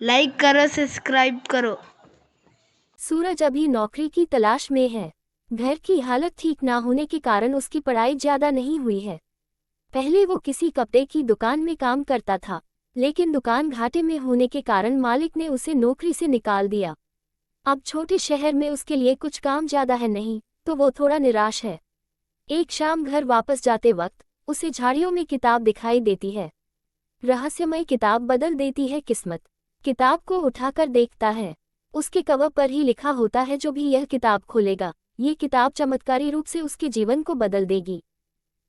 Like करो, subscribe करो। सूरज अभी नौकरी की तलाश में है। घर की हालत ठीक ना होने के कारण उसकी पढ़ाई ज्यादा नहीं हुई है। पहले वो किसी कपड़े की दुकान में काम करता था, लेकिन दुकान घाटे में होने के कारण मालिक ने उसे नौकरी से निकाल दिया। अब छोटे शहर में उसके लिए कुछ काम ज्यादा है नहीं, तो वो थोड़ा निराश है। एक शाम घर वापस जाते वक्त उसे झाड़ियों में किताब दिखाई देती है। रहस्यमय किताब बदल देती है किस्मत। किताब को उठाकर देखता है। उसके कवर पर ही लिखा होता है, जो भी यह किताब खोलेगा, ये किताब चमत्कारी रूप से उसके जीवन को बदल देगी।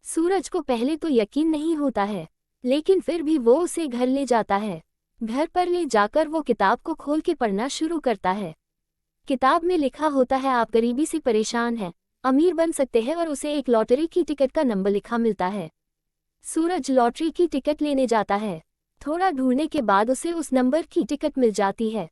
सूरज को पहले तो यकीन नहीं होता है, लेकिन फिर भी वो उसे घर ले जाता है। घर पर ले जाकर वो किताब को खोल के पढ़ना शुरू करता है। किताब में लिखा होता है, आप गरीबी से परेशान हैं, अमीर बन सकते हैं, और उसे एक लॉटरी की टिकट का नंबर लिखा मिलता है। सूरज लॉटरी की टिकट लेने जाता है। थोड़ा ढूंढने के बाद उसे उस नंबर की टिकट मिल जाती है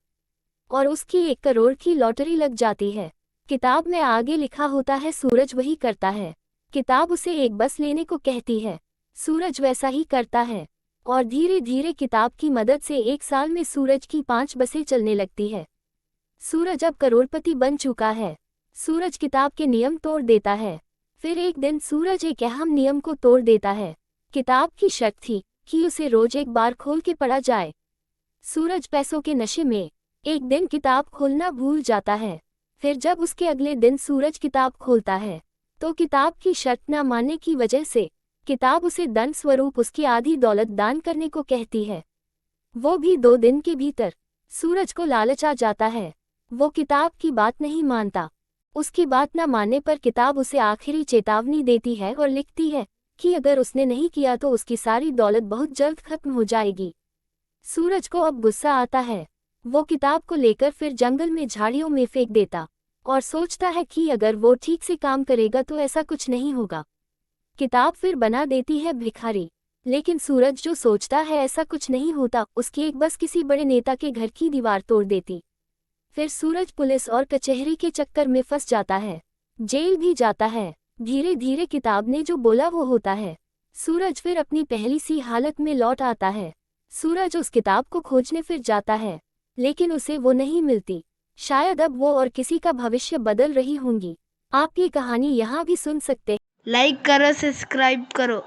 और उसकी 1 करोड़ की लॉटरी लग जाती है। किताब में आगे लिखा होता है, सूरज वही करता है। किताब उसे एक बस लेने को कहती है। सूरज वैसा ही करता है और धीरे धीरे किताब की मदद से 1 साल में सूरज की 5 बसें चलने लगती है। सूरज अब करोड़पति बन चुका है। सूरज किताब के नियम तोड़ देता है। फिर एक दिन सूरज एक अहम नियम को तोड़ देता है। किताब की शर्त थी कि उसे रोज एक बार खोल के पढ़ा जाए। सूरज पैसों के नशे में एक दिन किताब खोलना भूल जाता है। फिर जब उसके अगले दिन सूरज किताब खोलता है, तो किताब की शर्त न मानने की वजह से किताब उसे दंड स्वरूप उसकी आधी दौलत दान करने को कहती है, वो भी 2 दिन के भीतर। सूरज को लालच आ जाता है। वो किताब की बात नहीं मानता। उसकी बात न मानने पर किताब उसे आखिरी चेतावनी देती है और लिखती है कि अगर उसने नहीं किया तो उसकी सारी दौलत बहुत जल्द खत्म हो जाएगी। सूरज को अब गुस्सा आता है। वो किताब को लेकर फिर जंगल में झाड़ियों में फेंक देता और सोचता है कि अगर वो ठीक से काम करेगा तो ऐसा कुछ नहीं होगा। किताब फिर बना देती है भिखारी। लेकिन सूरज जो सोचता है ऐसा कुछ नहीं होता, उसकी एक बस किसी बड़े नेता के घर की दीवार तोड़ देती। फिर सूरज पुलिस और कचहरी के चक्कर में फंस जाता है, जेल भी जाता है। धीरे धीरे किताब ने जो बोला वो होता है। सूरज फिर अपनी पहली सी हालत में लौट आता है। सूरज उस किताब को खोजने फिर जाता है, लेकिन उसे वो नहीं मिलती। शायद अब वो और किसी का भविष्य बदल रही होंगी। आप ये कहानी यहाँ भी सुन सकते। लाइक करो, सब्सक्राइब करो।